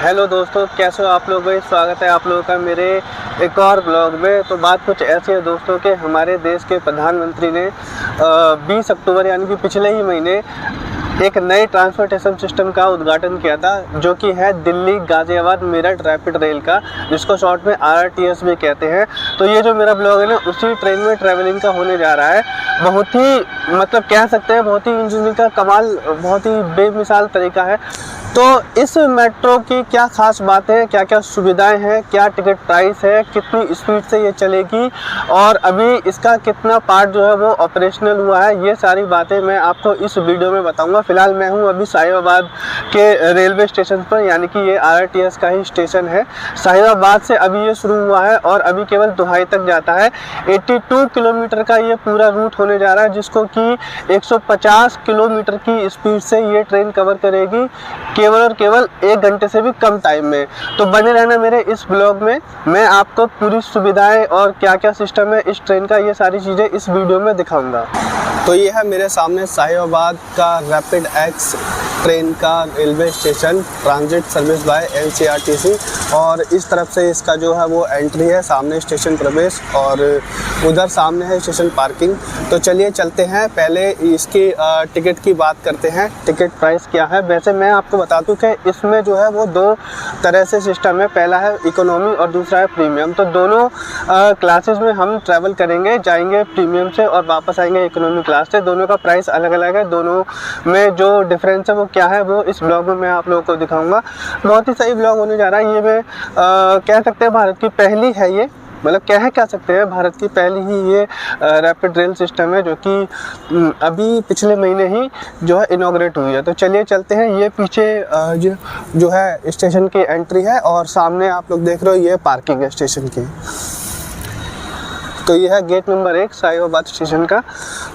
Hello दोस्तों, कैसे हो आप लोग? भाई स्वागत है आप लोगों का मेरे एक और ब्लॉग में। तो बात कुछ ऐसी है दोस्तों कि हमारे देश के प्रधानमंत्री ने 20 अक्टूबर यानी कि पिछले ही महीने एक नए ट्रांसपोर्टेशन सिस्टम का उद्घाटन किया था, जो कि है दिल्ली गाजियाबाद मेरठ रैपिड रेल का, जिसको शॉर्ट में RRTS भी कहते हैं। तो ये जो मेरा ब्लॉग है ना, उसी ट्रेन में ट्रैवलिंग का होने जा रहा है। बहुत ही मतलब कह सकते हैं बहुत ही इंजीनियरिंग का कमाल, बहुत ही बेमिसाल तरीका है। तो इस मेट्रो की क्या खास बात है, क्या क्या सुविधाएं हैं, क्या टिकट प्राइस है, कितनी स्पीड से ये चलेगी और अभी इसका कितना पार्ट जो है वो ऑपरेशनल हुआ है, ये सारी बातें मैं आपको इस वीडियो में बताऊंगा। फिलहाल मैं हूं अभी साहिबाबाद के रेलवे स्टेशन पर, यानी कि ये RRTS का ही स्टेशन है। साहिबाबाद से अभी ये शुरू हुआ है और अभी केवल दुहाई तक जाता है। 82 किलोमीटर का ये पूरा रूट होने जा रहा है, जिसको कि 150 किलोमीटर की स्पीड से ये ट्रेन कवर करेगी केवल और केवल 1 घंटे से भी कम टाइम में। तो बने रहना मेरे इस ब्लॉग में, मैं आपको पूरी सुविधाएं और क्या क्या सिस्टम है इस ट्रेन का, ये सारी चीज़ें इस वीडियो में दिखाऊंगा। तो ये है मेरे सामने साहिबाबाद का रैपिड एक्स ट्रेन का railway station, transit service by NCRTC, और इस तरफ से इसका जो है वो एंट्री है, सामने स्टेशन प्रवेश और उधर सामने है स्टेशन पार्किंग। तो चलिए चलते हैं, पहले इसकी टिकट की बात करते हैं, टिकट प्राइस क्या है। वैसे मैं आपको बता दूं कि इसमें जो है वो 2 तरह से सिस्टम है, पहला है इकोनॉमी और दूसरा है प्रीमियम। तो दोनों क्लासेस में हम ट्रैवल करेंगे, जाएंगे प्रीमियम से और वापस आएंगे इकोनॉमी क्लास से। दोनों का प्राइस अलग अलग है, दोनों में जो डिफरेंस है वो क्या है वो इस ब्लॉग में मैं आप लोगों को दिखाऊंगा। बहुत ही सही ब्लॉग होने जा रहा है ये। मैं कह सकते हैं भारत की पहली है ये, मतलब कह सकते हैं भारत की पहली ही ये रैपिड रेल सिस्टम है, जो कि अभी पिछले महीने ही जो है इनॉग्रेट हुई है। तो चलिए चलते हैं। ये पीछे जो है स्टेशन की एंट्री है और सामने आप लोग देख रहे हो ये पार्किंग है स्टेशन की। तो ये है गेट नंबर 1 साहिबाबाद स्टेशन का,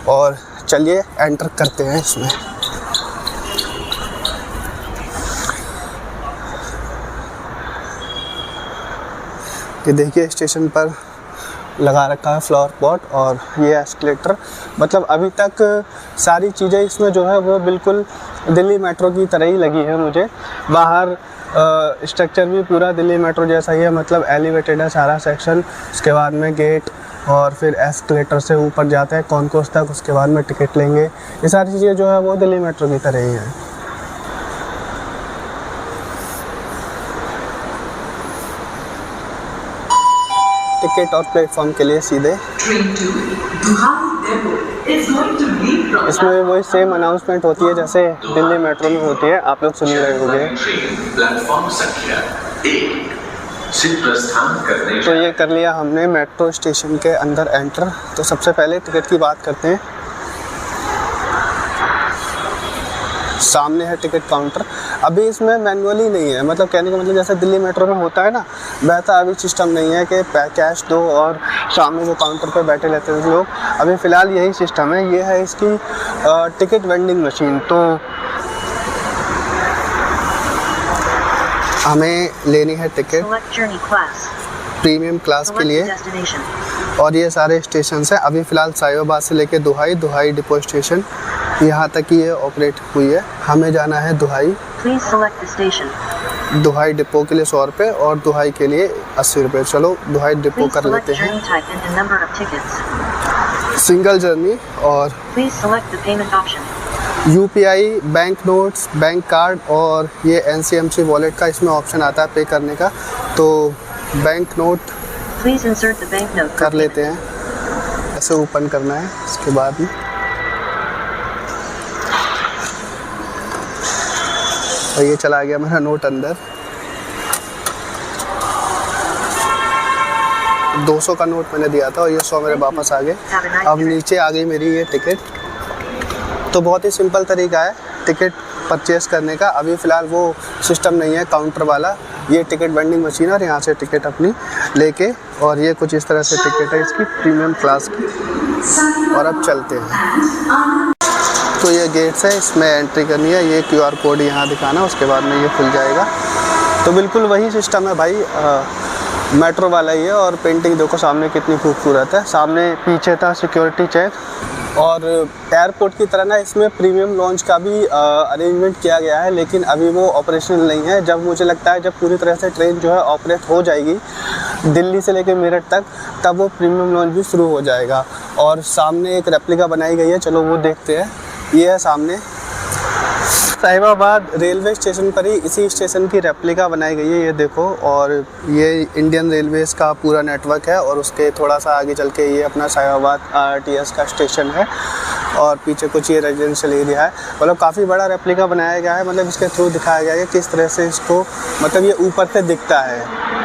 और चलिए एंटर करते हैं इसमें। ये देखिए स्टेशन पर लगा रखा है फ्लावर पॉट और ये एस्केलेटर। मतलब अभी तक सारी चीज़ें इसमें जो है वो बिल्कुल दिल्ली मेट्रो की तरह ही लगी है मुझे। बाहर स्ट्रक्चर भी पूरा दिल्ली मेट्रो जैसा ही है, मतलब एलिवेटेड है सारा सेक्शन। उसके बाद में गेट और फिर एस्केलेटर से ऊपर जाते हैं कॉन्कोर्स तक, उसके बाद में टिकट लेंगे। ये सारी चीज़ें जो है वो दिल्ली मेट्रो की तरह ही हैं। टिकट और प्लेटफॉर्म के लिए सीधे इसमें वही सेम अनाउंसमेंट होती है जैसे दिल्ली मेट्रो में होती है, आप लोग सुन रहे होंगे। प्लेटफॉर्म संख्या 1 से प्रस्थान करने। तो ये कर लिया हमने मेट्रो स्टेशन के अंदर एंटर। तो सबसे पहले टिकट की बात करते हैं। सामने है टिकट काउंटर। अभी इसमें मैनुअली नहीं है, मतलब कहने का मतलब जैसे दिल्ली मेट्रो में होता है ना, वैसा अभी सिस्टम नहीं है कि कैश दो और सामने जो काउंटर पे बैठे रहते हैं लोग। अभी फ़िलहाल यही सिस्टम है। ये है इसकी टिकट वेंडिंग मशीन। तो हमें लेनी है टिकट प्रीमियम क्लास के लिए, और ये सारे स्टेशन हैं। अभी फ़िलहाल साहिबाबाद से लेके दुहाई डिपो स्टेशन यहाँ तक ही ये ऑपरेट हुई है। हमें जाना है दुहाई डिपो के लिए 100 रुपये और दुहाई के लिए 80 रुपये। चलो दुहाई डिपो कर लेते हैं, सिंगल जर्नी। और UPI, bank notes, bank card और ये NCMC वॉलेट का इसमें ऑप्शन आता है पे करने का। तो बैंक नोट कर लेते हैं, ऐसे ओपन करना है। इसके बाद में और ये चला गया मेरा नोट अंदर। 200 का नोट मैंने दिया था और ये 100 मेरे वापस आ गए। अब नीचे आ गई मेरी ये टिकट। तो बहुत ही सिंपल तरीका है टिकट परचेस करने का। अभी फ़िलहाल वो सिस्टम नहीं है काउंटर वाला, ये टिकट वेंडिंग मशीन और यहाँ से टिकट अपनी लेके, और ये कुछ इस तरह से टिकट है इसकी प्रीमियम क्लास की। और अब चलते हैं। तो ये गेट्स है, इसमें एंट्री करनी है, ये QR कोड यहाँ दिखाना, उसके बाद में ये खुल जाएगा। तो बिल्कुल वही सिस्टम है भाई, मेट्रो वाला ही है। और पेंटिंग देखो सामने कितनी खूबसूरत है। सामने पीछे था सिक्योरिटी चेक, और एयरपोर्ट की तरह ना इसमें प्रीमियम लॉन्च का भी अरेंजमेंट किया गया है, लेकिन अभी वो ऑपरेशनल नहीं है। जब मुझे लगता है जब पूरी तरह से ट्रेन जो है ऑपरेट हो जाएगी दिल्ली से लेकर मेरठ तक, तब वो प्रीमियम लॉन्च भी शुरू हो जाएगा। और सामने एक रेप्लिका बनाई गई है, चलो वो देखते हैं। ये है सामने साहिबाबाद रेलवे स्टेशन पर ही इसी स्टेशन की रेप्लिका बनाई गई है, ये देखो। और ये इंडियन रेलवेज़ का पूरा नेटवर्क है और उसके थोड़ा सा आगे चल के ये अपना साहिबाबाद आरटीएस का स्टेशन है और पीछे कुछ ये रेजिडेंशियल एरिया है। मतलब काफ़ी बड़ा रेप्लिका बनाया गया है, मतलब इसके थ्रू दिखाया गया है कि किस तरह से इसको, मतलब ये ऊपर से दिखता है।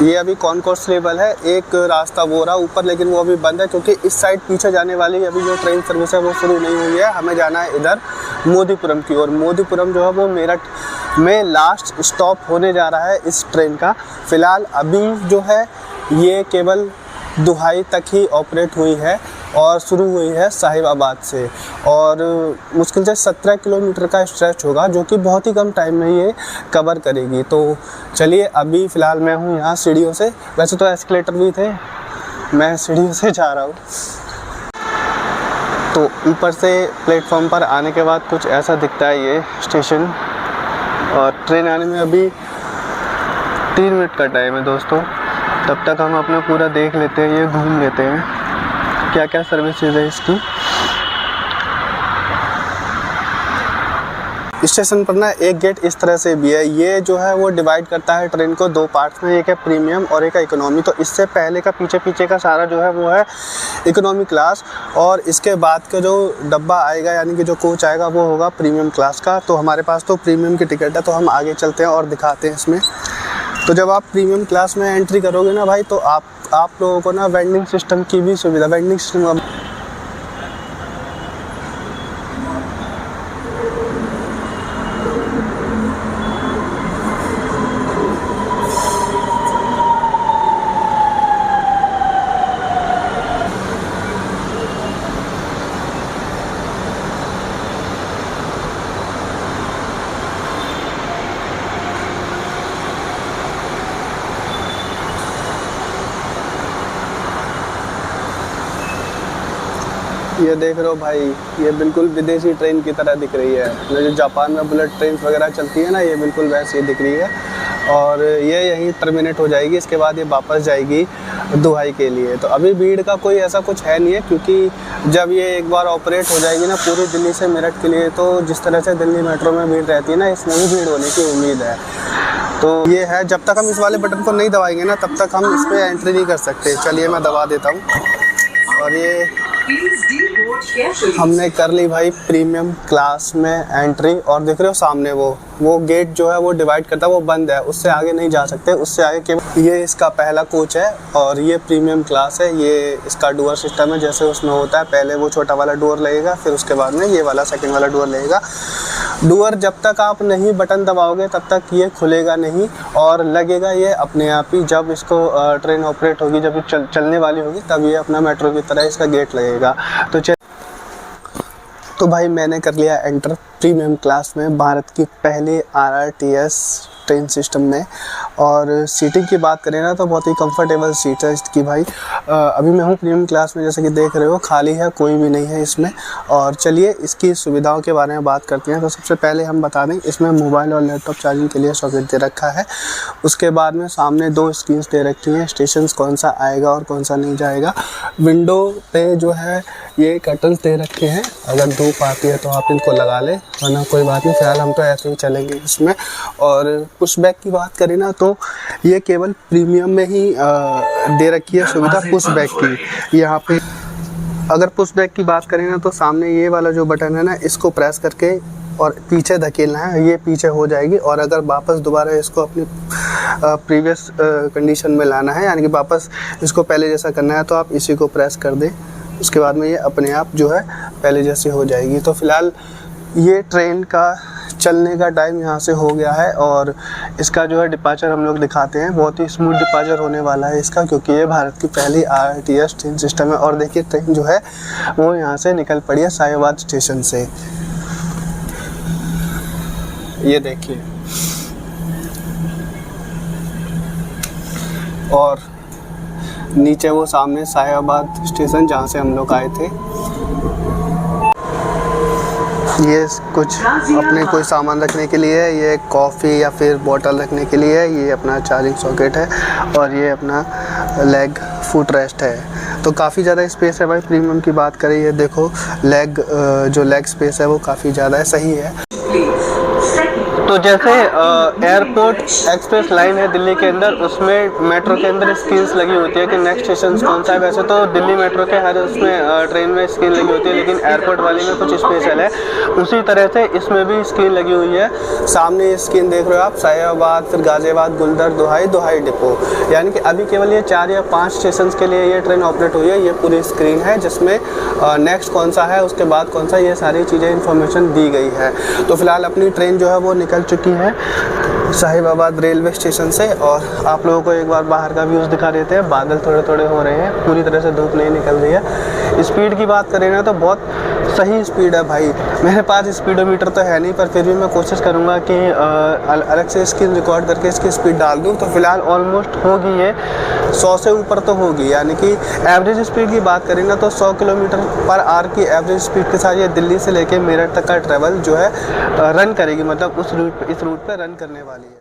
ये अभी कॉन्कोर्स लेवल है, एक रास्ता वो रहा ऊपर, लेकिन वो अभी बंद है क्योंकि इस साइड पीछे जाने वाली अभी जो ट्रेन सर्विस है वो शुरू नहीं हुई है। हमें जाना है इधर मोदीपुरम की ओर। मोदीपुरम जो है वो मेरठ में लास्ट स्टॉप होने जा रहा है इस ट्रेन का। फ़िलहाल अभी जो है ये केवल दुहाई तक ही ऑपरेट हुई है और शुरू हुई है साहिबाबाद से, और मुश्किल से 17 किलोमीटर का स्ट्रेच होगा, जो कि बहुत ही कम टाइम में ये कवर करेगी। तो चलिए, अभी फ़िलहाल मैं हूँ यहाँ सीढ़ियों से, वैसे तो एस्केलेटर भी थे, मैं सीढ़ियों से जा रहा हूँ। तो ऊपर से प्लेटफॉर्म पर आने के बाद कुछ ऐसा दिखता है ये स्टेशन, और ट्रेन आने में अभी 3 मिनट का टाइम है दोस्तों। तब तक हम अपना पूरा देख लेते हैं, ये घूम लेते हैं क्या क्या सर्विसेज है इसकी। स्टेशन पर ना एक गेट इस तरह से भी है, ये जो है वो डिवाइड करता है ट्रेन को 2 पार्ट्स में, एक है प्रीमियम और एक है इकोनॉमी। तो इससे पहले का पीछे का सारा जो है वो है इकोनॉमी क्लास, और इसके बाद का जो डब्बा आएगा यानी कि जो कोच आएगा वो होगा प्रीमियम क्लास का। तो हमारे पास तो प्रीमियम की टिकट है, तो हम आगे चलते हैं और दिखाते हैं इसमें। तो जब आप प्रीमियम क्लास में एंट्री करोगे ना भाई, तो आप लोगों को ना वेंडिंग सिस्टम की भी सुविधा, वेंडिंग सिस्टम ये देख रहे हो भाई, ये बिल्कुल विदेशी ट्रेन की तरह दिख रही है। जो जापान में बुलेट ट्रेन वगैरह चलती है ना, ये बिल्कुल वैसे ही दिख रही है। और ये यहीं टर्मिनेट हो जाएगी, इसके बाद ये वापस जाएगी दुहाई के लिए। तो अभी भीड़ का कोई ऐसा कुछ है नहीं है, क्योंकि जब ये एक बार ऑपरेट हो जाएगी ना पूरी दिल्ली से मेरठ के लिए, तो जिस तरह से दिल्ली मेट्रो में भीड़ रहती है ना, इसमें भी भीड़ होने की उम्मीद है। तो ये है, जब तक हम इस वाले बटन को नहीं दबाएंगे ना, तब तक हम इस पर एंट्री नहीं कर सकते। चलिए मैं दबा देता हूँ, और ये हमने कर ली भाई प्रीमियम क्लास में एंट्री। और देख रहे हो सामने वो गेट जो है वो डिवाइड करता है, वो बंद है, उससे आगे नहीं जा सकते। उससे आगे केवल ये इसका पहला कोच है, और ये प्रीमियम क्लास है। ये इसका डोर सिस्टम है, जैसे उसमें होता है, पहले वो छोटा वाला डोर लगेगा, फिर उसके बाद में ये वाला सेकंड वाला डोर लगेगा। डोर जब तक आप नहीं बटन दबाओगे तब तक ये खुलेगा नहीं, और लगेगा ये अपने आप ही। जब इसको ट्रेन ऑपरेट होगी, जब ये चलने वाली होगी, तब ये अपना मेट्रो की तरह इसका गेट लगेगा। तो भाई मैंने कर लिया एंटर प्रीमियम क्लास में, भारत की पहली आरआरटीएस ट्रेन सिस्टम में। और सीटिंग की बात करें ना, तो बहुत ही कंफर्टेबल सीट है इसकी भाई। अभी मैं हूँ प्रीमियम क्लास में, जैसे कि देख रहे हो, खाली है, कोई भी नहीं है इसमें। और चलिए इसकी सुविधाओं के बारे में बात करते हैं। तो सबसे पहले हम बता दें, इसमें मोबाइल और लैपटॉप चार्जिंग के लिए सॉकेट दे रखा है। उसके बाद में सामने 2 स्क्रीन्स दे रखी हैं, स्टेशन कौन सा आएगा और कौन सा नहीं जाएगा। विंडो पे जो है ये कर्टन्स दे रखे हैं, अगर धूप आती है तो आप इनको लगा लें, वरना कोई बात नहीं, फिलहाल हम तो ऐसे ही चलेंगे इसमें। और पुश बैक की बात करें ना, तो ये केवल प्रीमियम में ही दे रखी है सुविधा पुश बैक की। यहाँ पे अगर पुश बैक की बात करें ना, तो सामने ये वाला जो बटन है ना, इसको प्रेस करके और पीछे धकेलना है, ये पीछे हो जाएगी। और अगर वापस दोबारा इसको अपनी प्रीवियस कंडीशन में लाना है, यानी कि वापस इसको पहले जैसा करना है, तो आप इसी को प्रेस कर दें, उसके बाद में ये अपने आप जो है पहले जैसे हो जाएगी। तो फिलहाल ये ट्रेन का चलने का टाइम यहाँ से हो गया है, और इसका जो है डिपार्चर हम लोग दिखाते हैं। बहुत ही स्मूथ डिपार्चर होने वाला है इसका, क्योंकि ये भारत की पहली आरआरटीएस ट्रेन सिस्टम है। और देखिए ट्रेन जो है वो यहाँ से निकल पड़ी है साहिबाबाद स्टेशन से, ये देखिए। और नीचे वो सामने साहिबाबाद स्टेशन जहाँ से हम लोग आए थे। ये कुछ अपने कोई सामान रखने के लिए है, ये कॉफ़ी या फिर बोतल रखने के लिए है, ये अपना चार्जिंग सॉकेट है और ये अपना लेग फुट रेस्ट है। तो काफ़ी ज़्यादा स्पेस है भाई। प्रीमियम की बात करें, ये देखो जो लेग स्पेस है वो काफ़ी ज़्यादा है, सही है। तो जैसे एयरपोर्ट एक्सप्रेस लाइन है दिल्ली के अंदर, उसमें मेट्रो के अंदर स्क्रीन्स लगी होती है कि नेक्स्ट स्टेशन कौन सा है। वैसे तो दिल्ली मेट्रो के हर उसमें ट्रेन में स्क्रीन लगी होती है, लेकिन एयरपोर्ट वाली में कुछ स्पेशल है। उसी तरह से इसमें भी स्क्रीन लगी हुई है। सामने स्क्रीन देख रहे हो आप, साहिबाबाद, फिर गाजियाबाद, गुलदर, दोहाई डिपो, यानी कि अभी केवल ये 4 या 5 स्टेशन के लिए ये ट्रेन ऑपरेट हुई है। ये पूरी स्क्रीन है जिसमें नेक्स्ट कौन सा है, उसके बाद कौन सा, ये सारी चीज़ें इन्फॉर्मेशन दी गई है। तो फिलहाल अपनी ट्रेन जो है वो निकल चुकी है साहिबाबाद रेलवे स्टेशन से, और आप लोगों को एक बार बाहर का व्यूज़ दिखा देते हैं। बादल थोड़े थोड़े हो रहे हैं, पूरी तरह से धूप नहीं निकल रही है। स्पीड की बात करें ना तो बहुत सही स्पीड है भाई। मेरे पास स्पीडोमीटर तो है नहीं, पर फिर भी मैं कोशिश करूँगा कि अलग से स्क्रीन रिकॉर्ड करके इसकी स्पीड डाल दूँ। तो फिलहाल ऑलमोस्ट होगी ये 100 से ऊपर तो होगी, यानी कि एवरेज स्पीड की बात करें ना तो 100 किलोमीटर पर आवर की एवरेज स्पीड के साथ ये दिल्ली से लेके मेरठ तक का ट्रैवल जो है रन करेगी, मतलब इस रूट पे रन करने वाली है।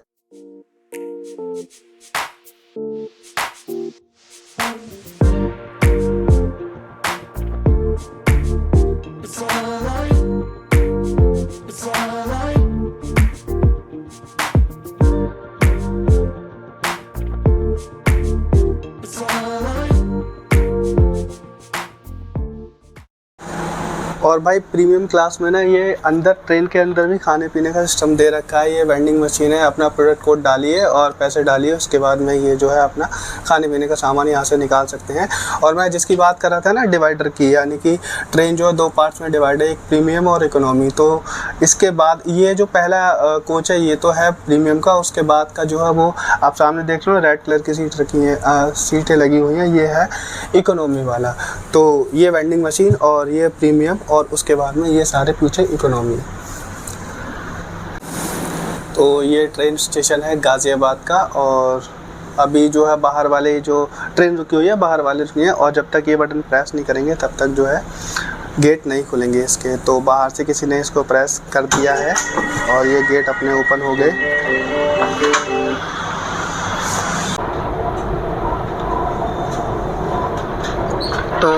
और भाई प्रीमियम क्लास में ना ये अंदर ट्रेन के अंदर भी खाने पीने का सिस्टम दे रखा है। ये वेंडिंग मशीन है, अपना प्रोडक्ट कोड डालिए और पैसे डालिए, उसके बाद में ये जो है अपना खाने पीने का सामान यहाँ से निकाल सकते हैं। और मैं जिसकी बात कर रहा था ना डिवाइडर की, यानी कि ट्रेन जो है 2 पार्ट्स में डिवाइड है, एक प्रीमियम और इकोनॉमी। तो इसके बाद ये जो पहला कोच है ये तो है प्रीमियम का, उसके बाद का जो है वो आप सामने देख लो, रेड कलर की सीट रखी है, सीटें लगी हुई हैं, ये है इकोनॉमी वाला। तो ये वेंडिंग मशीन और ये प्रीमियम, और उसके बाद में ये सारे पीछे इकोनॉमी। तो ये ट्रेन स्टेशन है गाज़ियाबाद का, और अभी जो है बाहर वाले जो ट्रेन रुकी हुई है बाहर वाले रुकी है, और जब तक ये बटन प्रेस नहीं करेंगे तब तक जो है गेट नहीं खुलेंगे इसके। तो बाहर से किसी ने इसको प्रेस कर दिया है और ये गेट अपने ओपन हो गए। तो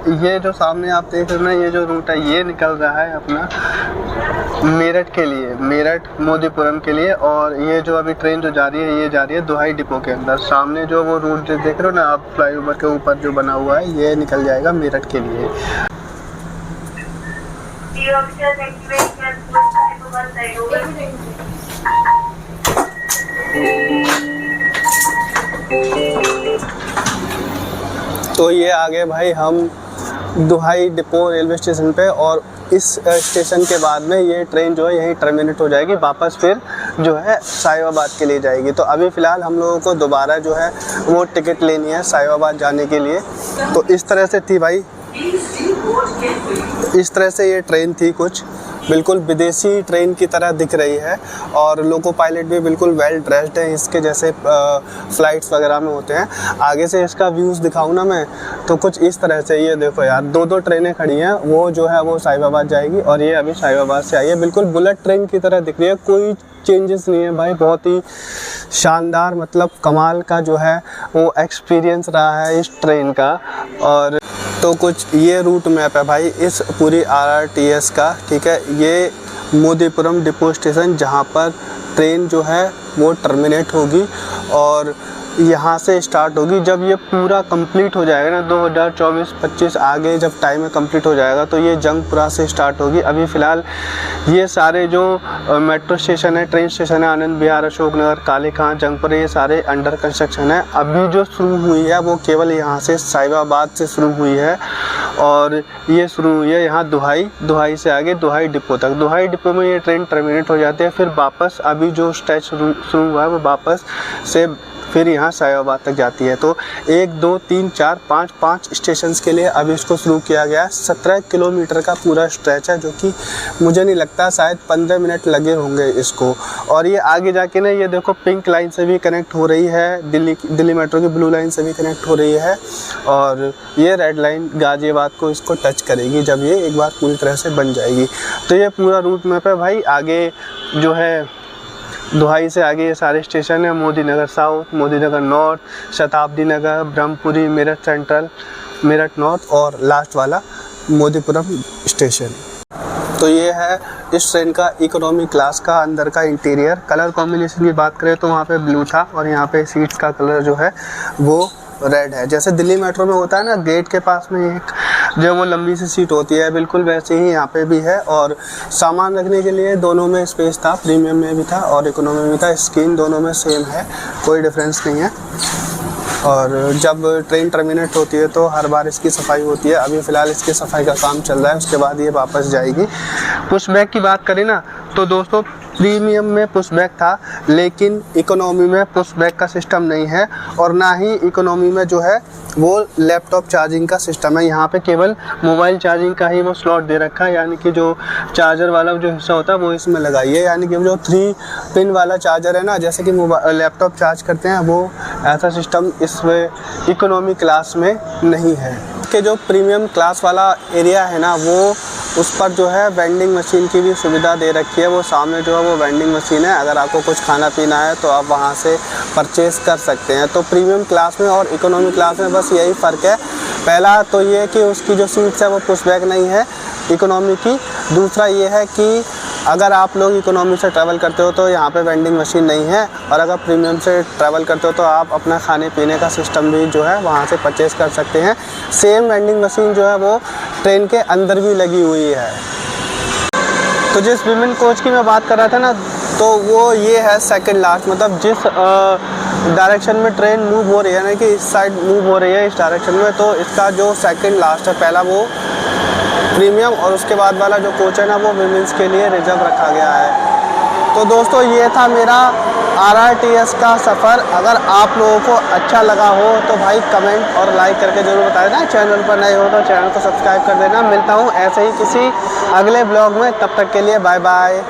ये जो सामने आप देख रहे हैं, ये जो रूट है ये निकल रहा है अपना मेरठ के लिए, मेरठ मोदीपुरम के लिए। और ये जो अभी ट्रेन जो जा रही है ये जा रही है दोहाई डिपो के अंदर। सामने जो वो रूट जो देख रहे हो ना आप, फ्लाईओवर के ऊपर जो बना हुआ है, ये निकल जाएगा मेरठ के लिए। तो ये आ गए भाई हम दोहाई डिपो रेलवे स्टेशन पे, और इस स्टेशन के बाद में ये ट्रेन जो है यहीं टर्मिनेट हो जाएगी, वापस फिर जो है साहिबाबाद के लिए जाएगी। तो अभी फ़िलहाल हम लोगों को दोबारा जो है वो टिकट लेनी है साहिबाबाद जाने के लिए। तो इस तरह से थी भाई, इस तरह से ये ट्रेन थी, कुछ बिल्कुल विदेशी ट्रेन की तरह दिख रही है, और लोको पायलट भी बिल्कुल वेल ड्रेस्ड है, इसके जैसे फ़्लाइट्स वगैरह में होते हैं। आगे से इसका व्यूज़ दिखाऊं ना मैं तो कुछ इस तरह से, ये देखो यार 2 ट्रेनें खड़ी हैं, वो जो है वो साहिबाबाद जाएगी और ये अभी साहिबाबाद से आई है। बिल्कुल बुलेट ट्रेन की तरह दिख रही है, कोई चेंजेस नहीं है भाई। बहुत ही शानदार, मतलब कमाल का जो है वो एक्सपीरियंस रहा है इस ट्रेन का। और तो कुछ ये रूट मैप है भाई इस पूरी RRTS का, ठीक है। ये मोदीपुरम डिपो स्टेशन जहाँ पर ट्रेन जो है वो टर्मिनेट होगी, और यहाँ से स्टार्ट होगी। जब ये पूरा कंप्लीट हो जाएगा ना 2024-25 आगे जब टाइम में कंप्लीट हो जाएगा तो ये जंगपुरा से स्टार्ट होगी। अभी फ़िलहाल ये सारे जो मेट्रो स्टेशन है, ट्रेन स्टेशन है, आनंद विहार, अशोकनगर, कालीखां, जंगपुरा, ये सारे अंडर कंस्ट्रक्शन है। अभी जो शुरू हुई है वो केवल यहाँ से साहिबाबाद से शुरू हुई है, और ये शुरू हुई है यहाँ दोहाई से आगे दोहाई डिपो तक। दोहाई डिपो में ये ट्रेन टर्मिनेट हो जाती है, फिर वापस अभी जो स्टेज शुरू हुआ है वो वापस से फिर यहाँ साहिबाबाद तक जाती है। तो 1 2 3 4 5 स्टेशन के लिए अभी इसको शुरू किया गया है। 17 किलोमीटर का पूरा स्ट्रेच है, जो कि मुझे नहीं लगता शायद 15 मिनट लगे होंगे इसको। और ये आगे जाके ना ये देखो पिंक लाइन से भी कनेक्ट हो रही है, दिल्ली मेट्रो की ब्लू लाइन से भी कनेक्ट हो रही है, और ये रेड लाइन गाज़ियाबाद को इसको टच करेगी जब ये एक बार पूरी तरह से बन जाएगी। तो ये पूरा रूट मैप है भाई। आगे जो है दुहाई से आगे ये सारे स्टेशन है, मोदी नगर साउथ, मोदी नगर नॉर्थ, शताब्दी नगर, ब्रह्मपुरी, मेरठ सेंट्रल, मेरठ नॉर्थ और लास्ट वाला मोदीपुरम स्टेशन। तो ये है इस ट्रेन का इकोनॉमी क्लास का अंदर का इंटीरियर। कलर कॉम्बिनेशन की बात करें तो वहाँ पे ब्लू था और यहाँ पे सीट्स का कलर जो है वो रेड है। जैसे दिल्ली मेट्रो में होता है ना, गेट के पास में एक जो वो लंबी सी सीट होती है, बिल्कुल वैसे ही यहाँ पे भी है। और सामान रखने के लिए दोनों में स्पेस था, प्रीमियम में भी था और इकोनॉमी में था। स्क्रीन दोनों में सेम है, कोई डिफरेंस नहीं है। और जब ट्रेन टर्मिनेट होती है तो हर बार इसकी सफाई होती है। अभी फ़िलहाल इसकी सफाई का काम चल रहा है, उसके बाद ये वापस जाएगी। पुशबैक की बात करें ना तो दोस्तों प्रीमियम में पुशबैक था, लेकिन इकोनॉमी में पुशबैक का सिस्टम नहीं है, और ना ही इकोनॉमी में जो है वो लैपटॉप चार्जिंग का सिस्टम है। यहाँ पे केवल मोबाइल चार्जिंग का ही वो स्लॉट दे रखा है, यानी कि जो चार्जर वाला जो हिस्सा होता है वो इसमें लगाइए। यानी कि जो 3 पिन वाला चार्जर है ना, जैसे कि लैपटॉप चार्ज करते हैं, वो ऐसा सिस्टम इस इकोनॉमी क्लास में नहीं है। कि जो प्रीमियम क्लास वाला एरिया है ना, वो उस पर जो है वेंडिंग मशीन की भी सुविधा दे रखी है। वो सामने जो है वो वेंडिंग मशीन है, अगर आपको कुछ खाना पीना है तो आप वहाँ से परचेज़ कर सकते हैं। तो प्रीमियम क्लास में और इकोनॉमी क्लास में बस यही फ़र्क है। पहला तो ये कि उसकी जो सीट्स है वो पुशबैक नहीं है इकोनॉमी की। दूसरा ये है कि अगर आप लोग इकोनॉमी से ट्रैवल करते हो तो यहाँ पे वेंडिंग मशीन नहीं है, और अगर प्रीमियम से ट्रैवल करते हो तो आप अपना खाने पीने का सिस्टम भी जो है वहाँ से परचेज़ कर सकते हैं। सेम वेंडिंग मशीन जो है वो ट्रेन के अंदर भी लगी हुई है। तो जिस विमेन कोच की मैं बात कर रहा था ना, तो वो ये है सेकंड लास्ट, मतलब जिस डायरेक्शन में ट्रेन मूव हो रही है ना, कि इस साइड मूव हो रही है इस डायरेक्शन में, तो इसका जो सेकंड लास्ट है, पहला वो प्रीमियम और उसके बाद वाला जो कोच है ना वो विमेंस के लिए रिजर्व रखा गया है। तो दोस्तों ये था मेरा RRTS का सफ़र। अगर आप लोगों को अच्छा लगा हो तो भाई कमेंट और लाइक करके ज़रूर बता देना। चैनल पर नए हो तो चैनल को सब्सक्राइब कर देना। मिलता हूँ ऐसे ही किसी अगले ब्लॉग में, तब तक के लिए बाय बाय।